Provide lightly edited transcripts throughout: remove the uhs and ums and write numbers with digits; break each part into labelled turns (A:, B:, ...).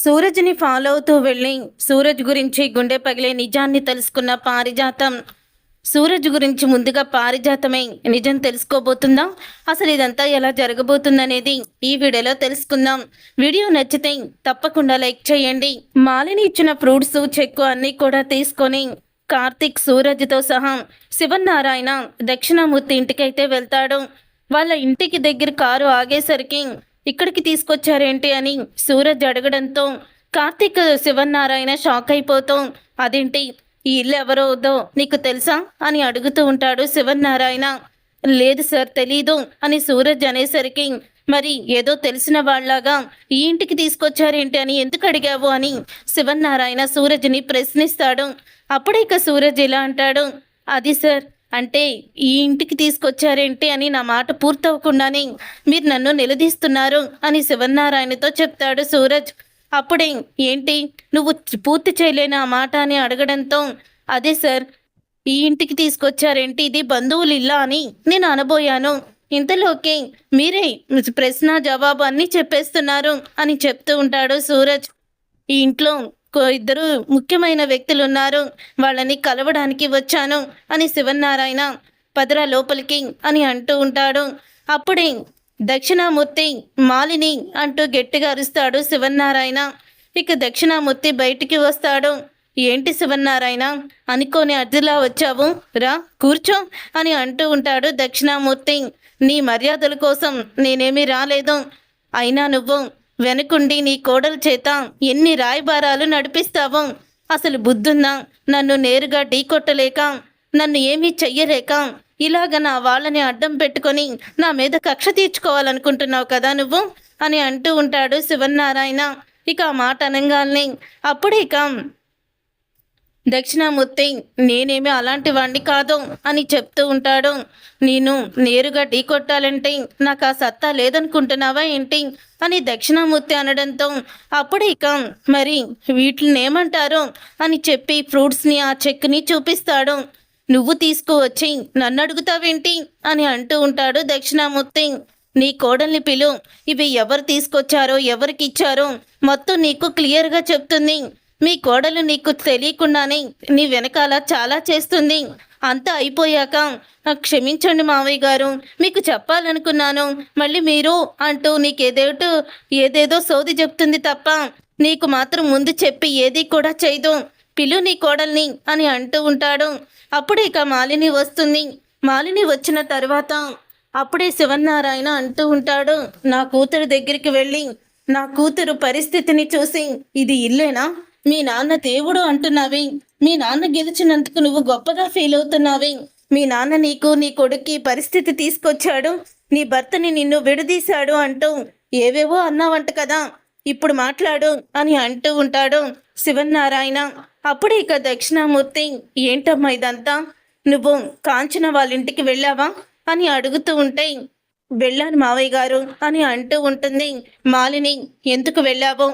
A: సూరజ్‌ని follow అవుతూ వెళ్ళి, సూరజ్ గురించి గుండె పగిలే నిజాన్ని తెలుసుకున్న పారిజాతం, సూరజ్ గురించి ముందుగా పారిజాతమే నిజం తెలుసుకోబోతుందా? అసలు ఇదంతా ఎలా జరగబోతుందనేది ఈ వీడియోలో తెలుసుకుందాం. వీడియో నచ్చితే తప్పకుండా లైక్ చేయండి. మాలిని ఇచ్చిన ఫ్రూట్స్, చెక్కు అన్నీ కూడా తీసుకొని కార్తీక్, సూరజ్‌తో సహా శివనారాయణ దక్షిణామూర్తి ఇంటికైతే వెళ్తాడు. వాళ్ళ ఇంటికి దగ్గర కారు ఆగేసరికి ఇక్కడికి తీసుకొచ్చారేంటి అని సూరజ్ అడగడంతో కార్తీక్, శివనారాయణ షాక్ అయిపోతూ అదేంటి ఈ ఇల్లు ఎవరోదో నీకు తెలుసా అని అడుగుతూ ఉంటాడు శివనారాయణ. లేదు సార్ తెలీదు అని సూరజ్ అనేసరికి మరి ఏదో తెలిసిన వాళ్ళలాగా ఈ ఇంటికి తీసుకొచ్చారేంటి అని ఎందుకు అడిగావు అని శివనారాయణ సూరజ్ని ప్రశ్నిస్తాడు. అప్పుడే ఇక సూరజ్ ఇలా అంటాడు, అది సార్ అంటే ఈ ఇంటికి తీసుకొచ్చారేంటి అని నా మాట పూర్తవకుండానే మీరు నన్ను నిలదీస్తున్నారు అని శివనారాయణతో చెప్తాడు సూరజ్. అప్పుడే ఏంటి నువ్వు పూర్తి చేయలేని ఆ మాట అని అడగడంతో అదే సార్ ఈ ఇంటికి తీసుకొచ్చారేంటి, ఇది బంధువులు ఇల్లా అని నేను అనబోయాను. ఇంతలోకి మీరే ప్రశ్న జవాబు అన్నీ చెప్పేస్తున్నారు అని చెప్తూ ఉంటాడు సూరజ్. ఈ ఇంట్లో ఇద్దరు ముఖ్యమైన వ్యక్తులు ఉన్నారు, వాళ్ళని కలవడానికి వచ్చాను అని శివనారాయణ పదరా లోపలికి అని అంటూ ఉంటాడు. అప్పుడే దక్షిణామూర్తి మాలిని అంటూ గట్టిగా అరుస్తాడు శివనారాయణ. ఇక దక్షిణామూర్తి బయటికి వస్తాడు. ఏంటి శివనారాయణ అనుకోని అర్జులా వచ్చావు, రా కూర్చో అని అంటూ ఉంటాడు దక్షిణామూర్తి. నీ మర్యాదల కోసం నేనేమీ రాలేదు, అయినా నువ్వు వెనుకుండి నీ కోడల చేత ఎన్ని రాయబారాలు నడిపిస్తావో, అసలు బుద్ధున్నా నన్ను నేరుగా ఢీకొట్టలేక, నన్ను ఏమీ చెయ్యలేక ఇలాగ నా వాళ్ళని అడ్డం పెట్టుకొని నా మీద కక్ష తీర్చుకోవాలనుకుంటున్నావు కదా నువ్వు అని అంటూ ఉంటాడు శివనారాయణ. ఇక ఆ మాట అనగానే అప్పుడే ఇక దక్షిణామూర్తి నేనేమి అలాంటి వాణ్ణి కాదు అని చెప్తూ ఉంటాడు. నేను నేరుగా ఢీ కొట్టాలంటే నాకు ఆ సత్తా లేదనుకుంటున్నావా ఏంటి అని దక్షిణామూర్తి అనడంతో అప్పుడు ఇక మరి వీటిని ఏమంటారు అని చెప్పి ఫ్రూట్స్ని, ఆ చెక్ని చూపిస్తాడు. నువ్వు తీసుకువచ్చి నన్ను అడుగుతావేంటి అని అంటూ ఉంటాడు దక్షిణామూర్తి. నీ కోడల్ని పిలు, ఇవి ఎవరు తీసుకొచ్చారో ఎవరికి ఇచ్చారో మొత్తం నీకు క్లియర్గా చెప్తుంది. మీ కోడలు నీకు తెలియకుండానే నీ వెనకాల చాలా చేస్తుంది. అంతా అయిపోయాక క్షమించండి మావయ్య గారు, మీకు చెప్పాలనుకున్నాను, మళ్ళీ మీరు అంటూ ఏదేదో సోది చెప్తుంది తప్ప నీకు మాత్రం ముందు చెప్పి ఏది కూడా చేయదు. పిలు నీ కోడల్ని అని అంటూ ఉంటాడు. అప్పుడే ఇక మాలిని వస్తుంది. మాలిని వచ్చిన తర్వాత అప్పుడే శివనారాయణ అంటూ ఉంటాడు, నా కూతురు దగ్గరికి వెళ్ళి నా కూతురు పరిస్థితిని చూసి ఇది ఇల్లేనా, మీ నాన్న దేవుడు అంటున్నావి, మీ నాన్న గెలిచినందుకు నువ్వు గొప్పగా ఫీల్ అవుతున్నావి, మీ నాన్న నీకు నీ కొడుక్కి పరిస్థితి తీసుకొచ్చాడు, నీ భర్తని నిన్ను విడదీశాడు అంటూ ఏవేవో అన్నావంట కదా, ఇప్పుడు మాట్లాడు అని అంటూ ఉంటాడు శివనారాయణ. అప్పుడు ఇక దక్షిణామూర్తి ఏంటమ్మా ఇదంతా, నువ్వు కాంచన వాళ్ళ ఇంటికి వెళ్ళావా అని అడుగుతూ ఉంటే వెళ్ళాను మావయ్య గారు అని అంటూ ఉంటుంది మాలిని. ఎందుకు వెళ్ళావో,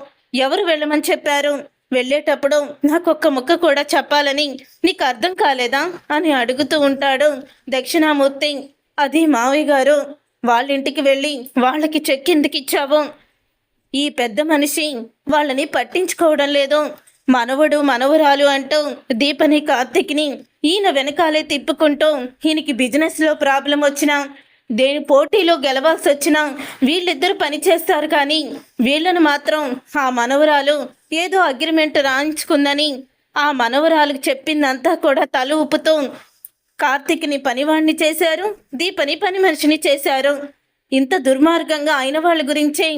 A: ఎవరు వెళ్ళమని చెప్పారు, వెళ్ళేటప్పుడు నాకొక్క ముక్క కూడా చెప్పాలని నీకు అర్థం కాలేదా అని అడుగుతూ ఉంటాడు దక్షిణామూర్తి. అది మావయ్య గారు వాళ్ళ ఇంటికి వెళ్ళి వాళ్ళకి చెక్ ఎందుకు ఇచ్చావు, ఈ పెద్ద మనిషి వాళ్ళని పట్టించుకోవడం లేదు, మనవడు మనవరాలు అంటూ దీపని కార్తిక్ని ఈయన వెనకాలే తిప్పుకుంటూ ఈయనకి బిజినెస్లో ప్రాబ్లం వచ్చినా దేని పోటీలో గెలవాల్సి వచ్చినా వీళ్ళిద్దరు పని చేస్తారు, కానీ వీళ్ళను మాత్రం ఆ మనవరాలు ఏదో అగ్రిమెంట్ రాయించుకుందని ఆ మనవరాలకు చెప్పిందంతా కూడా తల ఊపుతూ కార్తిక్ని పనివాణ్ణి చేశారు, దీపని పని మనిషిని చేశారు. ఇంత దుర్మార్గంగా అయిన వాళ్ళ గురించే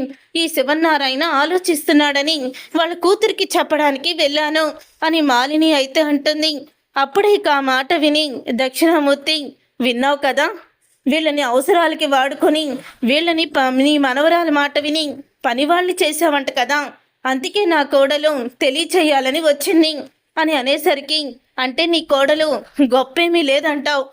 A: ఈ శివనారాయణ ఆలోచిస్తున్నాడని వాళ్ళ కూతురికి చెప్పడానికి వెళ్ళాను అని మాలిని అయితే అంటుంది. అప్పుడే ఇక ఆ మాట విని దక్షిణామూర్తి, విన్నావు కదా, వీళ్ళని అవసరాలకి వాడుకొని వీళ్ళని నీ మనవరాల మాట విని పనివాళ్ళని చేసావంట కదా, అందుకే నా కోడలు తెలియచేయాలని వచ్చింది అని అనేసరికి అంటే నీ కోడలు గొప్పేమీ లేదంటావు,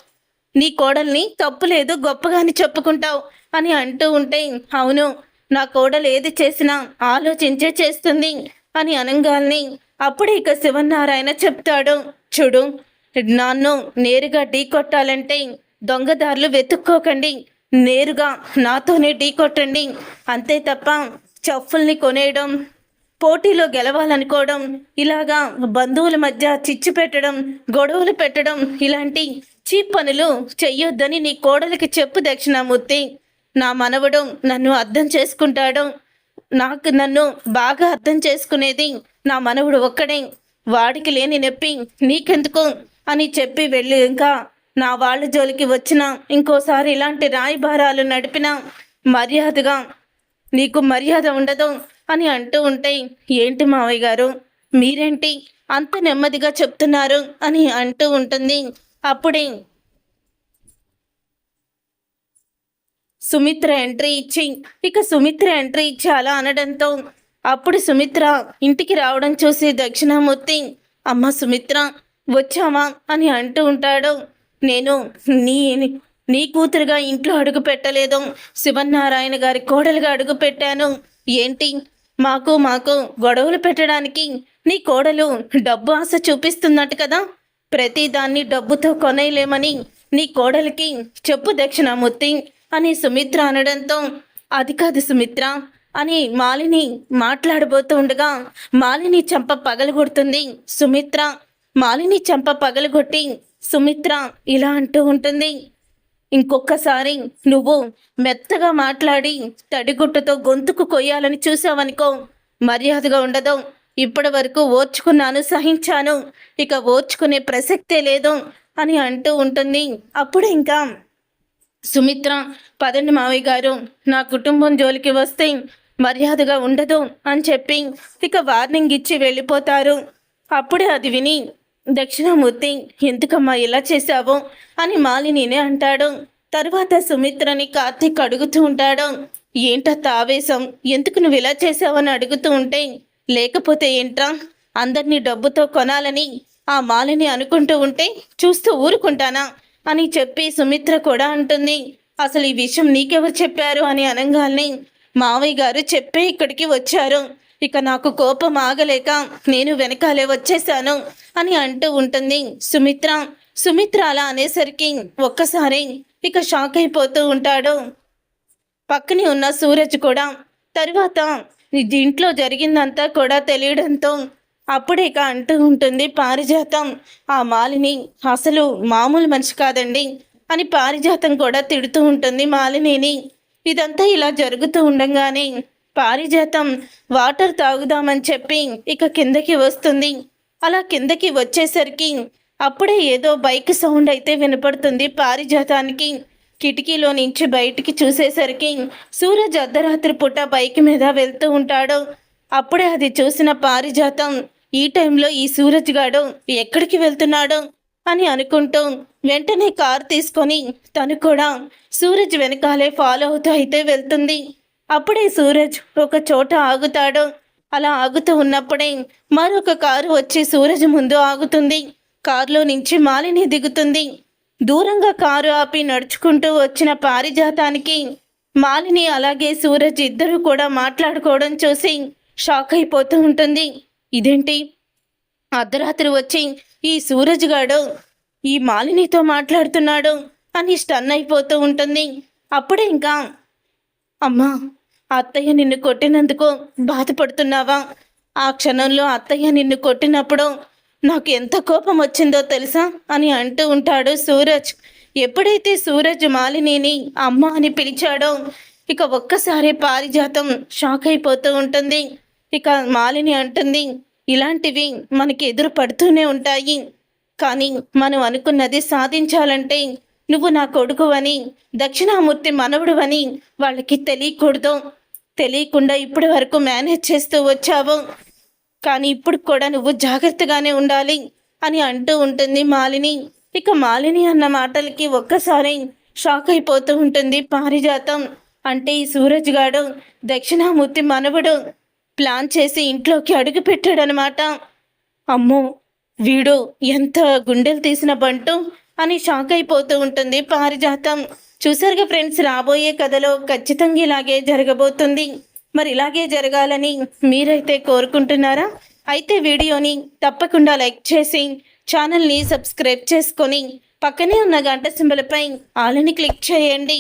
A: నీ కోడల్ని తప్పు లేదు గొప్పగాని చెప్పుకుంటావు అని అంటూ ఉంటే అవును, నా కోడలు ఏది చేసినా ఆలోచించే చేస్తుంది అని అనగాల్ని అప్పుడే ఇక శివనారాయణ చెప్తాడు, చూడు నన్ను నేరుగా ఢీ కొట్టాలంటే దొంగదారులు వెతుక్కోకండి, నేరుగా నాతోనే ఢీ కొట్టండి, అంతే తప్ప చెప్పుల్ని కొనేయడం పోటీలో గెలవాలనుకోవడం, ఇలాగా బంధువుల మధ్య చిచ్చు పెట్టడం, గొడవలు పెట్టడం, ఇలాంటి చీప్ పనులు చెయ్యొద్దని నీ కోడలికి చెప్పు దక్షిణామూర్తి. నా మనవడు నన్ను అర్థం చేసుకుంటాడు. నన్ను బాగా అర్థం చేసుకునేది నా మనవడు ఒక్కడే. వాడికి లేని నొప్పి నీకెందుకు అని చెప్పి వెళ్ళి, ఇంకా నా వాళ్ళ జోలికి వచ్చినా, ఇంకోసారి ఇలాంటి రాయబారాలు నడిపినా మర్యాదగా నీకు మర్యాద ఉండదు అని అంటూ ఉంటే, ఏంటి మావయ్య గారు మీరేంటి అంత నెమ్మదిగా చెప్తున్నారు అని అంటూ ఉంటుంది. అప్పుడే సుమిత్ర ఎంట్రీ ఇచ్చి అలా అనడంతో అప్పుడు సుమిత్ర ఇంటికి రావడం చూసి దక్షిణామూర్తి, అమ్మ సుమిత్ర వచ్చావా అని అంటూ ఉంటాడు. నేను నీ కూతురుగా ఇంట్లో అడుగు పెట్టలేదు, శివనారాయణ గారి కోడలుగా అడుగు పెట్టాను. ఏంటి మాకు గొడవలు పెట్టడానికి నీ కోడలు డబ్బు ఆశ చూపిస్తున్నట్టు కదా, ప్రతిదాన్ని డబ్బుతో కొనేయలేమని నీ కోడలికి చెప్పు దక్షిణామూర్తి అని సుమిత్ర అనడంతో, అది కాదు సుమిత్ర అని మాలిని మాట్లాడబోతూ ఉండగా మాలిని చెంప పగలగొడుతుంది సుమిత్ర. మాలిని చెంప పగలగొట్టి సుమిత్ర ఇలా అంటూ ఉంటుంది, ఇంకొకసారి నువ్వు మెత్తగా మాట్లాడి తడిగుట్టతో గొంతుకు కొయ్యాలని చూసావనుకో మర్యాదగా ఉండదు. ఇప్పటి వరకు ఓర్చుకున్నాను, సహించాను, ఇక ఓర్చుకునే ప్రసక్తే లేదు అని అంటూ ఉంటుంది. అప్పుడు ఇంకా సుమిత్ర, పదండి మావయ్య గారు, నా కుటుంబం జోలికి వస్తే మర్యాదగా ఉండదు అని చెప్పి ఇక వార్నింగ్ ఇచ్చి వెళ్ళిపోతారు. అప్పుడే అది విని దక్షిణామూర్తి, ఎందుకమ్మా ఇలా చేశావు అని మాలినినే అంటాడు. తర్వాత సుమిత్రని కార్తీక్ అడుగుతూ ఉంటాడు, ఏంటత్త ఆవేశం, ఎందుకు నువ్వు ఇలా చేసావని అడుగుతూ ఉంటే, లేకపోతే ఏంట్రా అందరినీ డబ్బుతో కొనాలని ఆ మాలిని అనుకుంటూ ఉంటే చూస్తూ ఊరుకుంటానా అని చెప్పి సుమిత్ర కూడా అంటుంది. అసలు ఈ విషయం నీకెవరు చెప్పారు అని అనగానే మావయ్య గారు చెప్పే ఇక్కడికి వచ్చారు, ఇక నాకు కోపం ఆగలేక నేను వెనకాలే వచ్చేసాను అని అంటూ ఉంటుంది సుమిత్ర అలా అనేసరికి ఒక్కసారి ఇక షాక్ అయిపోతూ ఉంటాడు. పక్కనే ఉన్న సూరజ్ కూడా. తరువాత ఇంట్లో జరిగిందంతా కూడా తెలియడంతో అప్పుడే ఇక అంటూ ఉంటుంది పారిజాతం, ఆ మాలిని అసలు మామూలు మనిషి కాదండి అని పారిజాతం కూడా తిడుతూ ఉంటుంది మాలినిని. ఇదంతా ఇలా జరుగుతూ ఉండగానే పారిజాతం వాటర్ తాగుదామని చెప్పి ఇక కిందకి వస్తుంది. అలా కిందకి వచ్చేసరికి అప్పుడే ఏదో బైక్ సౌండ్ అయితే వినపడుతుంది పారిజాతానికి. కిటికీలో నుంచి బయటికి చూసేసరికి సూరజ్ అర్ధరాత్రి పూట బైక్ మీద వెళ్తూ ఉంటాడు. అప్పుడే అది చూసిన పారిజాతం, ఈ టైంలో ఈ సూరజ్ గాడు ఎక్కడికి వెళ్తున్నాడు అని అనుకుంటూ వెంటనే కారు తీసుకొని తను కూడా సూరజ్ వెనకాలే ఫాలో అవుతూ అయితే వెళ్తుంది. అప్పుడే సూరజ్ ఒక చోట ఆగుతాడు. అలా ఆగుతూ ఉన్నప్పుడే మరొక కారు వచ్చి సూరజ్ ముందు ఆగుతుంది. కారులో నుంచి మాలిని దిగుతుంది. దూరంగా కారు ఆపి నడుచుకుంటూ వచ్చిన పారిజాతానికి మాలిని అలాగే సూరజ్ ఇద్దరు కూడా మాట్లాడుకోవడం చూసి షాక్ అయిపోతూ ఉంటుంది. ఇదేంటి అర్ధరాత్రి వచ్చి ఈ సూరజ్ గాడు ఈ మాలినితో మాట్లాడుతున్నాడు అని స్టన్ అయిపోతూ ఉంటుంది. అప్పుడే ఇంకా, అమ్మా అత్తయ్య నిన్ను కొట్టినందుకు బాధపడుతున్నావా? ఆ క్షణంలో అత్తయ్య నిన్ను కొట్టినప్పుడు నాకు ఎంత కోపం వచ్చిందో తెలుసా అని అంటూ ఉంటాడు సూరజ్. ఎప్పుడైతే సూరజ్ మాలినిని అమ్మ అని పిలిచాడో ఇక ఒక్కసారి పారిజాతం షాక్ అయిపోతూ ఉంటుంది. ఇక మాలిని అంటుంది, ఇలాంటివి మనకి ఎదురు పడుతూనే ఉంటాయి, కానీ మనం అనుకున్నది సాధించాలంటే నువ్వు నా కొడుకు అని, దక్షిణామూర్తి మనవుడు అని వాళ్ళకి తెలియకూడదు. తెలియకుండా ఇప్పటి వరకు మేనేజ్ చేస్తూ వచ్చావు, కానీ ఇప్పుడు కూడా నువ్వు జాగ్రత్తగానే ఉండాలి అని అంటూ ఉంటుంది మాలిని. ఇక మాలిని అన్న మాటలకి ఒక్కసారి షాక్ అయిపోతూ ఉంటుంది పారిజాతం. అంటే ఈ సూరజ్ గాడు దక్షిణామూర్తి మనవడు ప్లాన్ చేసి ఇంట్లోకి అడుగు పెట్టాడనమాట. అమ్మో వీడు ఎంత గుండెలు తీసిన బంటు అని షాక్ అయిపోతూ ఉంటుంది పారిజాతం. చూసారుగా ఫ్రెండ్స్, రాబోయే కథలో ఖచ్చితంగా ఇలాగే జరగబోతుంది. మరి ఇలాగే జరగాలని మీరైతే కోరుకుంటున్నారా? అయితే వీడియోని తప్పకుండా లైక్ చేసి ఛానల్ని సబ్స్క్రైబ్ చేసుకొని పక్కనే ఉన్న గంట సింబల్పై ఆల్ అని క్లిక్ చేయండి.